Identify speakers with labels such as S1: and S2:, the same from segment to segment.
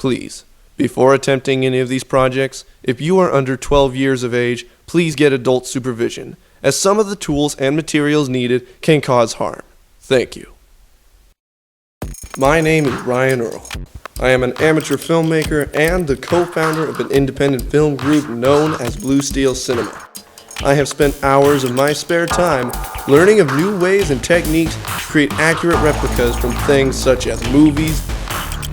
S1: Please, before attempting any of these projects, if you are under 12 years of age, please get adult supervision, as some of the tools and materials needed can cause harm. Thank you. My name is Ryan Earl. I am an amateur filmmaker and the co-founder of an independent film group known as Blue Steel Cinema. I have spent hours of my spare time learning of new ways and techniques to create accurate replicas from things such as movies,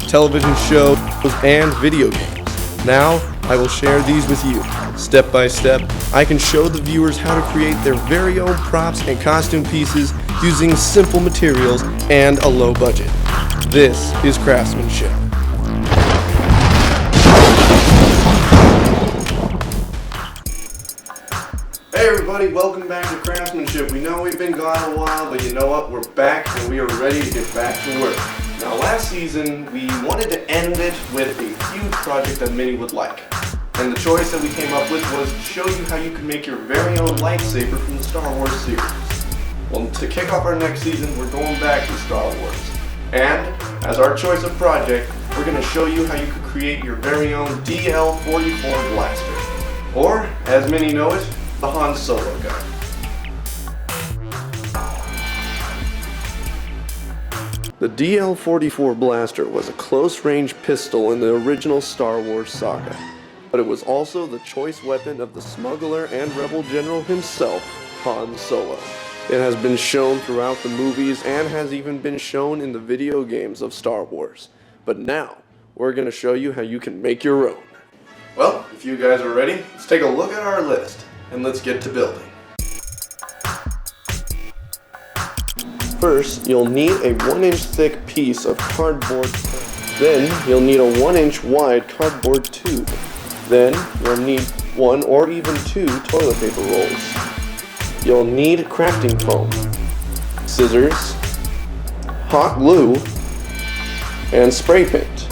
S1: television shows, and video games. Now, I will share these with you. Step by step, I can show the viewers how to create their very own props and costume pieces using simple materials and a low budget. This is Craftsmanship. Hey everybody, welcome back to Craftsmanship. We know we've been gone a while, but you know what? We're back and we are ready to get back to work. Now last season, we wanted to end it with a huge project that many would like. And the choice that we came up with was to show you how you can make your very own lightsaber from the Star Wars series. Well, to kick off our next season, we're going back to Star Wars. And as our choice of project, we're going to show you how you could create your very own DL-44 blaster. Or, as many know it, the Han Solo gun. The DL-44 blaster was a close-range pistol in the original Star Wars Saga, but it was also the choice weapon of the smuggler and rebel general himself, Han Solo. It has been shown throughout the movies and has even been shown in the video games of Star Wars. But now, we're going to show you how you can make your own. Well, if you guys are ready, let's take a look at our list. And let's get to building. First, you'll need a 1-inch thick piece of cardboard. Then, you'll need a 1-inch wide cardboard tube. Then, you'll need 1 or even 2 toilet paper rolls. You'll need crafting foam, scissors, hot glue, and spray paint.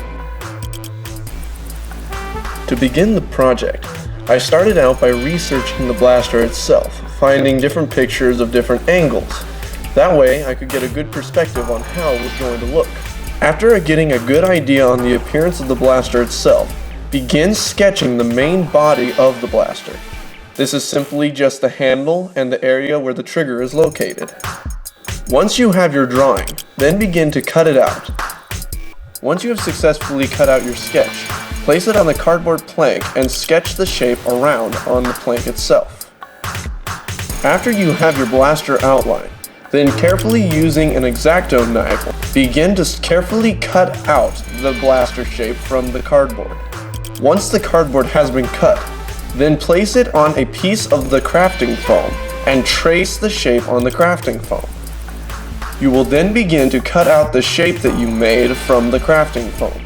S1: To begin the project, I started out by researching the blaster itself, finding different pictures of different angles. That way I could get a good perspective on how it was going to look. After getting a good idea on the appearance of the blaster itself, begin sketching the main body of the blaster. This is simply just the handle and the area where the trigger is located. Once you have your drawing, then begin to cut it out. Once you have successfully cut out your sketch, place it on the cardboard plank and sketch the shape around on the plank itself. After you have your blaster outlined, then carefully using an X-Acto knife, begin to carefully cut out the blaster shape from the cardboard. Once the cardboard has been cut, then place it on a piece of the crafting foam and trace the shape on the crafting foam. You will then begin to cut out the shape that you made from the crafting foam.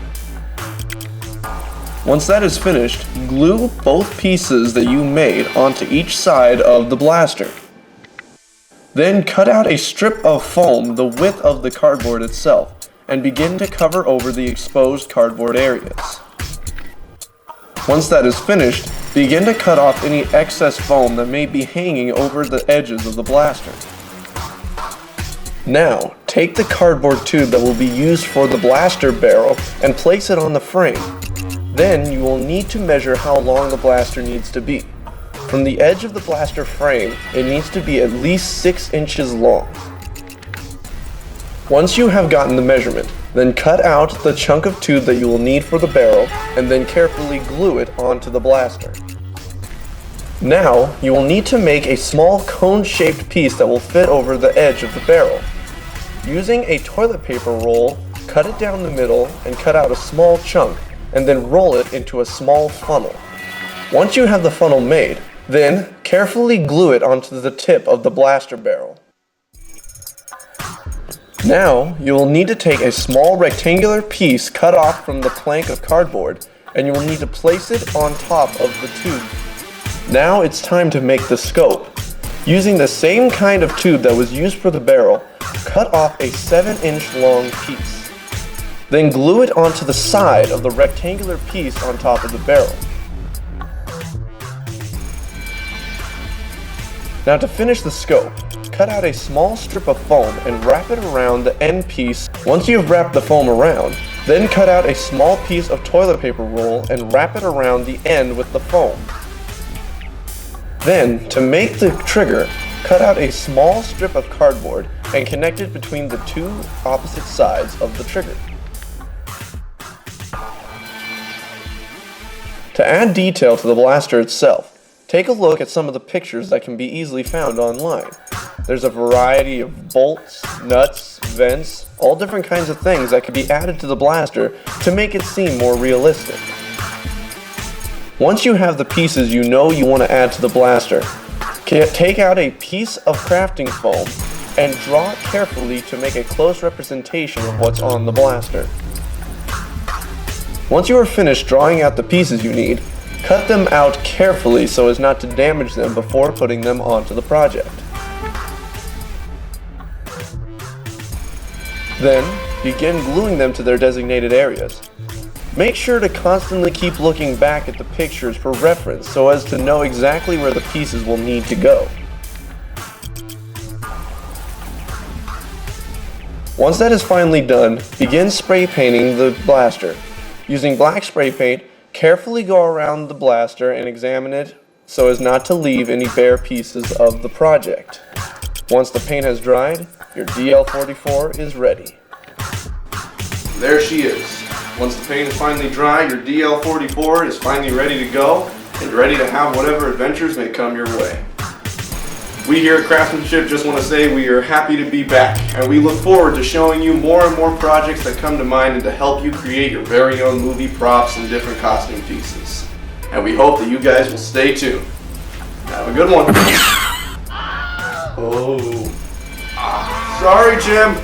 S1: Once that is finished, glue both pieces that you made onto each side of the blaster. Then cut out a strip of foam the width of the cardboard itself and begin to cover over the exposed cardboard areas. Once that is finished, begin to cut off any excess foam that may be hanging over the edges of the blaster. Now, take the cardboard tube that will be used for the blaster barrel and place it on the frame. Then you will need to measure how long the blaster needs to be. From the edge of the blaster frame, it needs to be at least 6 inches long. Once you have gotten the measurement, then cut out the chunk of tube that you will need for the barrel and then carefully glue it onto the blaster. Now, you will need to make a small cone-shaped piece that will fit over the edge of the barrel. Using a toilet paper roll, cut it down the middle and cut out a small chunk and then roll it into a small funnel. Once you have the funnel made, then carefully glue it onto the tip of the blaster barrel. Now, you will need to take a small rectangular piece cut off from the plank of cardboard, and you will need to place it on top of the tube. Now it's time to make the scope. Using the same kind of tube that was used for the barrel, cut off a 7-inch long piece. Then glue it onto the side of the rectangular piece on top of the barrel. Now to finish the scope, cut out a small strip of foam and wrap it around the end piece. Once you've wrapped the foam around, Then cut out a small piece of toilet paper roll and wrap it around the end with the foam. Then, to make the trigger, cut out a small strip of cardboard and connect it between the two opposite sides of the trigger. To add detail to the blaster itself, take a look at some of the pictures that can be easily found online. There's a variety of bolts, nuts, vents, all different kinds of things that could be added to the blaster to make it seem more realistic. Once you have the pieces you know you want to add to the blaster, take out a piece of crafting foam and draw it carefully to make a close representation of what's on the blaster. Once you are finished drawing out the pieces you need, cut them out carefully so as not to damage them before putting them onto the project. Then, begin gluing them to their designated areas. Make sure to constantly keep looking back at the pictures for reference so as to know exactly where the pieces will need to go. Once that is finally done, begin spray painting the blaster. Using black spray paint, carefully go around the blaster and examine it so as not to leave any bare pieces of the project. Once the paint has dried, your DL44 is ready. There she is. Once the paint is finally dry, your DL44 is finally ready to go and ready to have whatever adventures may come your way. We here at Craftsmanship just want to say we are happy to be back, and we look forward to showing you more and more projects that come to mind and to help you create your very own movie props and different costume pieces. And we hope that you guys will stay tuned. Have a good one. Oh. Sorry, Jim.